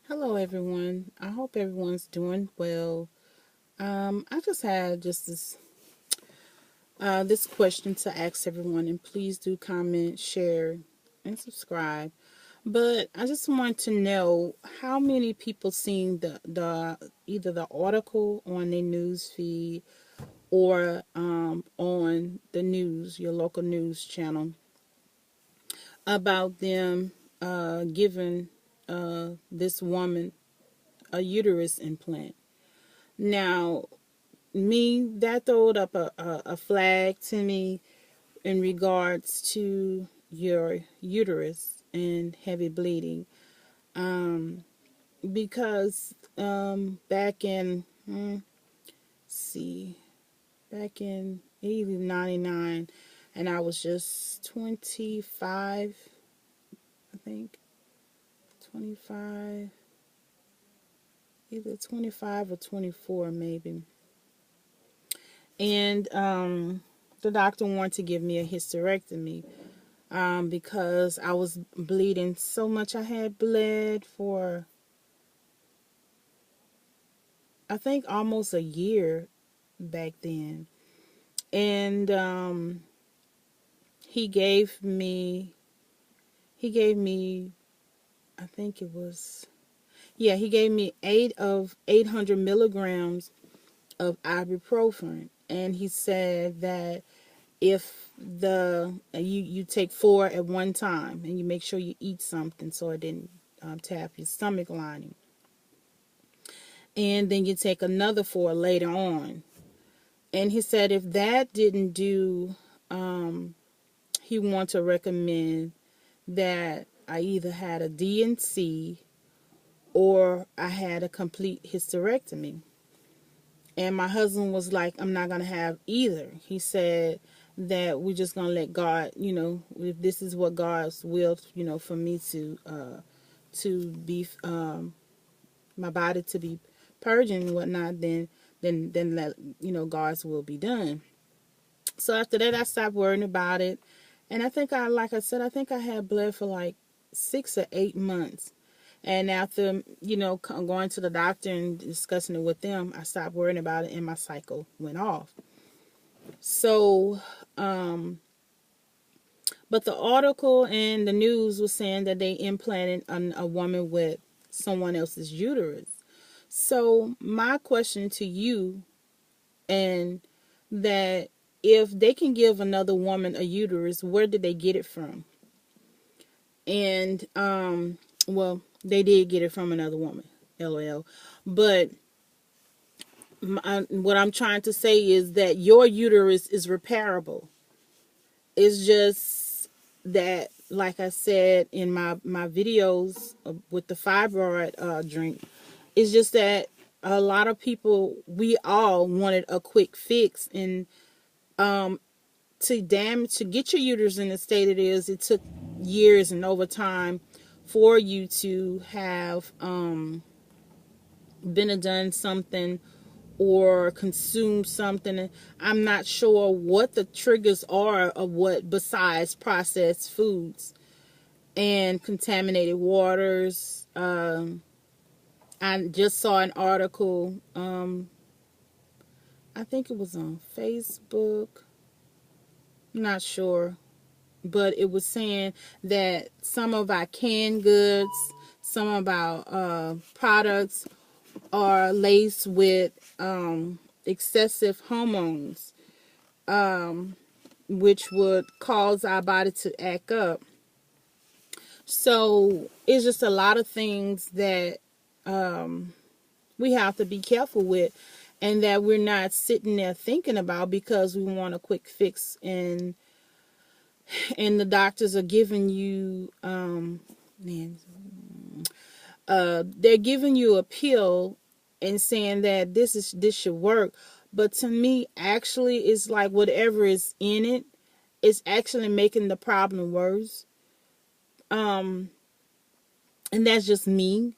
Hello, everyone. I hope everyone's doing well. I just had this question to ask everyone, and please do comment, share, and subscribe. But I just want to know how many people seen the either the article on their news feed or on the news, your local news channel, about them giving this woman a uterus implant. Now, that throwed up a flag to me in regards to your uterus and heavy bleeding. Because back in, see, back in 99, and I was just 25, I think, 25, either 25 or 24 maybe. And the doctor wanted to give me a hysterectomy because I was bleeding so much. I had bled for, I think, almost a year back then. And he gave me, he gave me, I think it was, yeah, he gave me 800 milligrams of ibuprofen. And he said that if you take four at one time, and you make sure you eat something so it didn't tap your stomach lining, and then you take another four later on. And he said if that didn't do, he want to recommend that I either had a DNC or I had a complete hysterectomy. And my husband was like, I'm not going to have either. He said that we're just going to let God, if this is what God's will, for me to be, my body to be purging and whatnot, then let, God's will be done. So after that, I stopped worrying about it. And I think like I said, I think I had bled for like 6 or 8 months. And after, going to the doctor and discussing it with them, I stopped worrying about it and my cycle went off. So, but the article and the news was saying that they implanted a woman with someone else's uterus. So my question to you, and that if they can give another woman a uterus, where did they get it from? And, well, they did get it from another woman, LOL. But what I'm trying to say is that your uterus is repairable. It's just that, like I said in my videos with the fibroid drink, it's just that a lot of people, we all wanted a quick fix. And to get your uterus in the state it is, it took years and over time for you to have been done something or consume something. I'm not sure what the triggers are of what, besides processed foods and contaminated waters. I just saw an article, I think it was on Facebook, I'm not sure, but it was saying that some of our canned goods, some of our products are laced with excessive hormones, which would cause our body to act up. So it's just a lot of things that we have to be careful with, and that we're not sitting there thinking about because we want a quick fix. And the doctors are giving you they're giving you a pill and saying that this should work. But to me, actually, it's like whatever is in it is actually making the problem worse. And that's just me.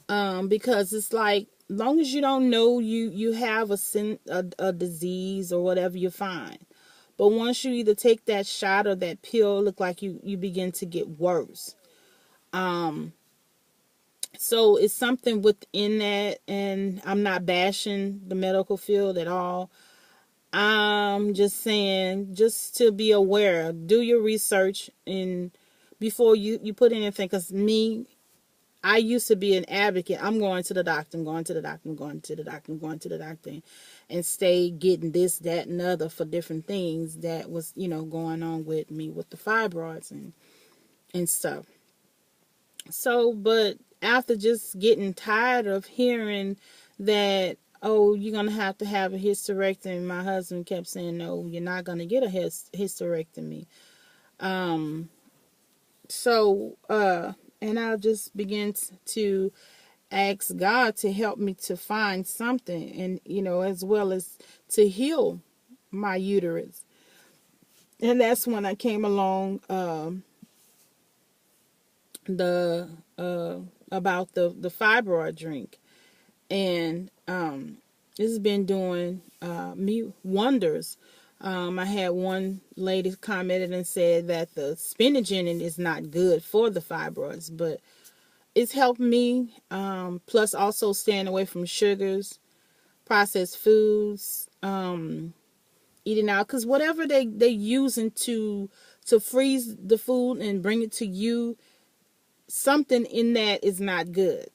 Because it's like, long as you don't know you have a disease or whatever, you're fine. But once you either take that shot or that pill, look like you begin to get worse. So it's something within that, and I'm not bashing the medical field at all. I'm just saying, just to be aware, do your research and before you put anything. Because me, I used to be an advocate. I'm going to the doctor. I'm going to the doctor. I'm going to the doctor. I'm going to the doctor, and stay getting this, that, and other for different things that was, going on with me with the fibroids and stuff. So, but after just getting tired of hearing that, oh, you're going to have a hysterectomy, my husband kept saying, no, you're not going to get a hysterectomy. And I just begin to ask God to help me to find something, and, as well as to heal my uterus. And that's when I came along, the about the fibroid drink, and this has been doing me wonders. I had one lady commented and said that the spinach in it is not good for the fibroids, but it's helped me. Plus, also staying away from sugars, processed foods, eating out, because whatever they using to freeze the food and bring it to you, something in that is not good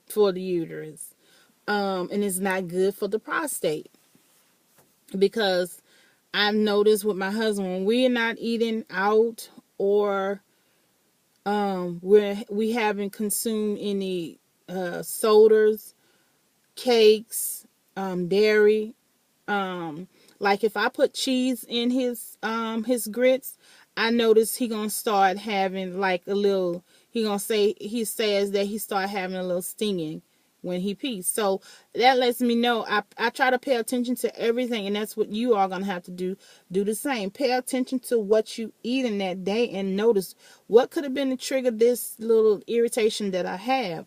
for the uterus, and it's not good for the prostate. Because I've noticed with my husband, when we're not eating out, or we haven't consumed any sodas, cakes, dairy. Like if I put cheese in his grits, I notice he gonna start having like a little. He says that he start having a little stinging when he pees. So that lets me know I try to pay attention to everything, and that's what you are gonna have to do. Do the same. Pay attention to what you eat in that day, and notice what could have been to trigger this little irritation that I have.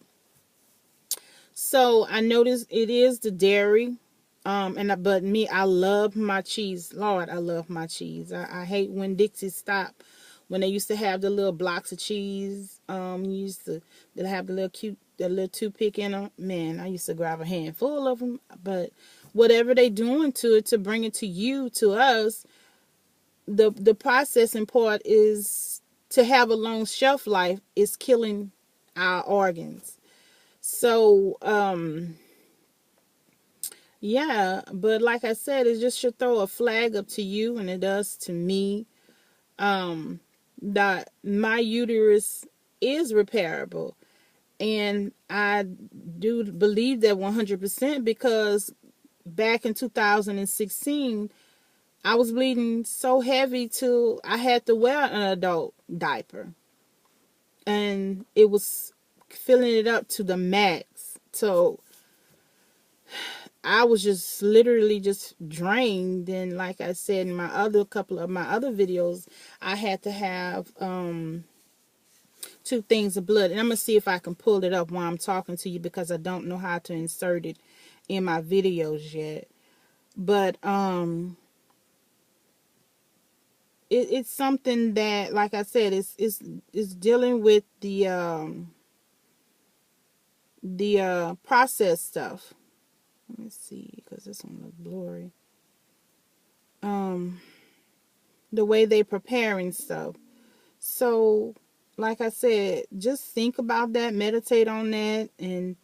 So I noticed it is the dairy. But me, I love my cheese. Lord, I love my cheese. I hate when Dixie stopped. When they used to have the little blocks of cheese, used to they have the little toothpick in them. Man, I used to grab a handful of them. But whatever they doing to it to bring it to you, to us, the processing part is to have a long shelf life is killing our organs. So, yeah, but like I said, it just should throw a flag up to you, and it does to me, that my uterus is repairable. And I do believe that 100%, because back in 2016, I was bleeding so heavy till I had to wear an adult diaper. And it was filling it up to the max. So I was just literally just drained. And like I said in my couple of my other videos, I had to have 2 things of blood. And I'm going to see if I can pull it up while I'm talking to you, because I don't know how to insert it in my videos yet. But it's something that, like I said, it's dealing with the process stuff. Let me see, because this one looks blurry. The way they preparing stuff. So, like I said, just think about that, meditate on that, and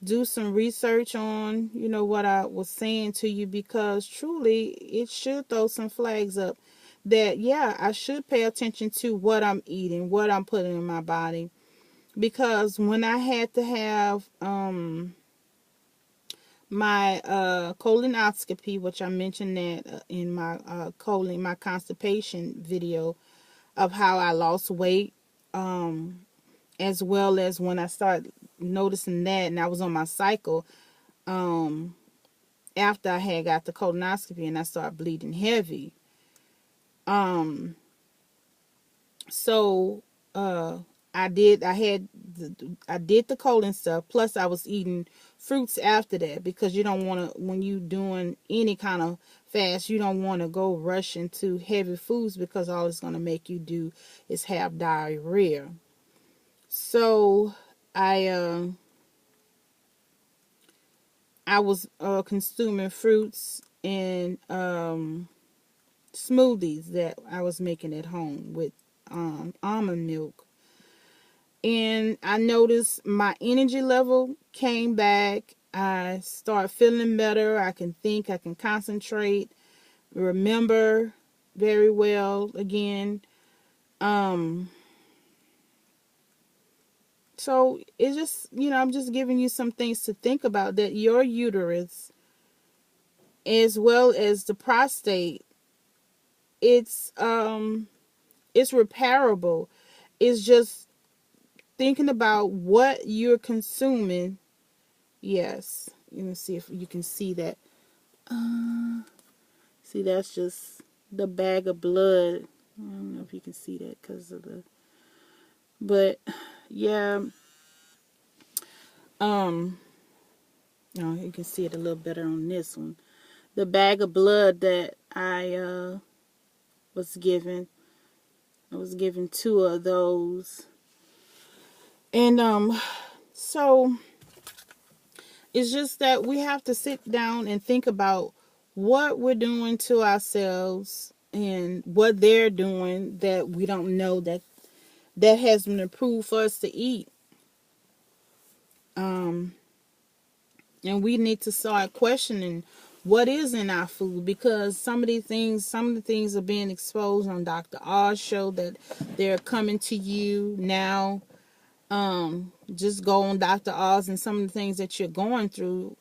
do some research on, what I was saying to you, because truly it should throw some flags up that, yeah, I should pay attention to what I'm eating, what I'm putting in my body. Because when I had to have my colonoscopy, which I mentioned that in my my constipation video, of how I lost weight, as well as when I started noticing that, and I was on my cycle, after I had got the colonoscopy, and I started bleeding heavy. So I did the colon stuff, plus I was eating fruits after that, because you don't want to, when you doing any kind of fast, you don't want to go rush into heavy foods, because all it's going to make you do is have diarrhea. So I I was consuming fruits and smoothies that I was making at home with almond milk. And I noticed my energy level came back. I start feeling better. I can think, I can concentrate, remember very well again. Um, so it's just, I'm just giving you some things to think about, that your uterus, as well as the prostate, it's repairable. It's just thinking about what you're consuming. Yes, let me see if you can see that. See, that's just the bag of blood. I don't know if you can see that because of the, but yeah, um, no, you can see it a little better on this one. The bag of blood that I was given. I was given two of those, and so it's just that we have to sit down and think about what we're doing to ourselves and what they're doing that we don't know that has been approved for us to eat. And we need to start questioning what is in our food, because some of the things are being exposed on Dr. Oz show, that they're coming to you now. Just go on Dr. Oz, and some of the things that you're going through,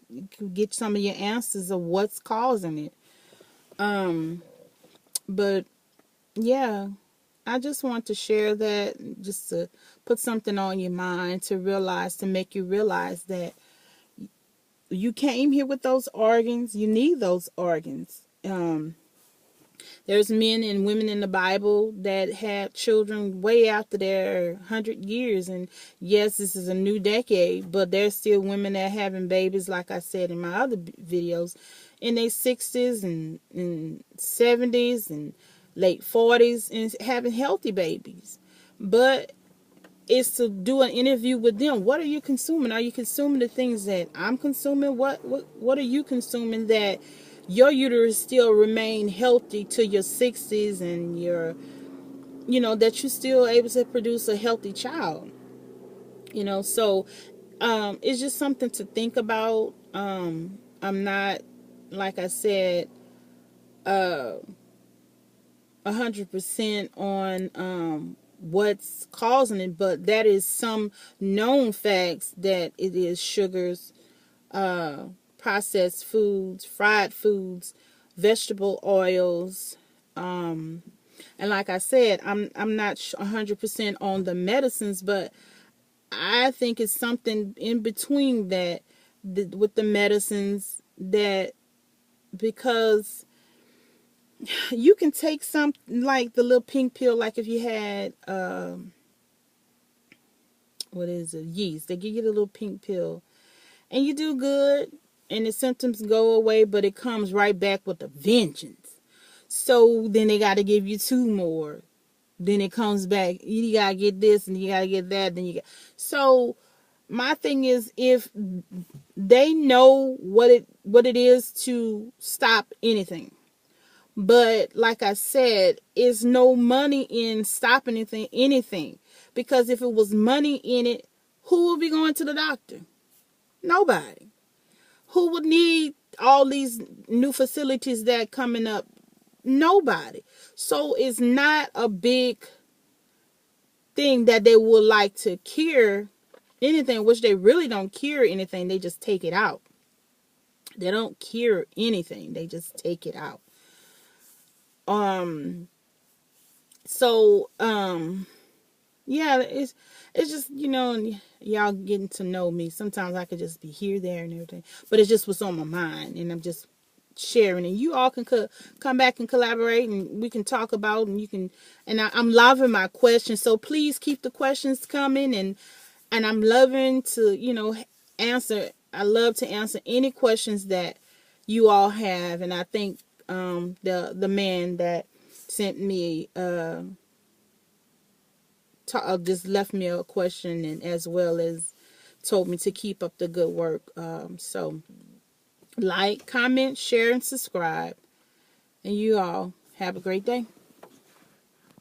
you can get some of your answers of what's causing it. But yeah, I just want to share that, just to put something on your mind, to make you realize that you came here with those organs. You need those organs. There's men and women in the Bible that had children way after their 100 years. And yes, this is a new decade, but there's still women that are having babies, like I said in my other videos, in their 60s and 70s and late 40s, and having healthy babies. But is to do an interview with them. What are you consuming? Are you consuming the things that I'm consuming? What are you consuming that your uterus still remain healthy to your 60s, and that you're still able to produce a healthy child? So it's just something to think about. I'm not, like I said, 100% on what's causing it, but that is some known facts, that it is sugars, processed foods, fried foods, vegetable oils, and like I said, I'm not 100% on the medicines, but I think it's something in between that, with the medicines, that, because you can take some, like the little pink pill, like if you had what is it, yeast, they give you the little pink pill, and you do good, and the symptoms go away, but it comes right back with a vengeance. So then they got to give you two more, then it comes back, you got to get this and you got to get that, then you get. So my thing is, if they know what it is to stop anything. But like I said, it's no money in stopping anything. Because if it was money in it, who would be going to the doctor? Nobody. Who would need all these new facilities that coming up? Nobody. So it's not a big thing that they would like to cure anything, which they really don't cure anything. They just take it out. They don't cure anything. They just take it out. So yeah, it's just, y'all getting to know me. Sometimes I could just be here, there, and everything, but it's just what's on my mind, and I'm just sharing. And you all can come back and collaborate, and we can talk about, and you can. And I'm loving my questions, so please keep the questions coming, and I'm loving to answer. I love to answer any questions that you all have, and I think the man that sent me to just left me a question, and as well as told me to keep up the good work. So like, comment, share, and subscribe. And you all have a great day.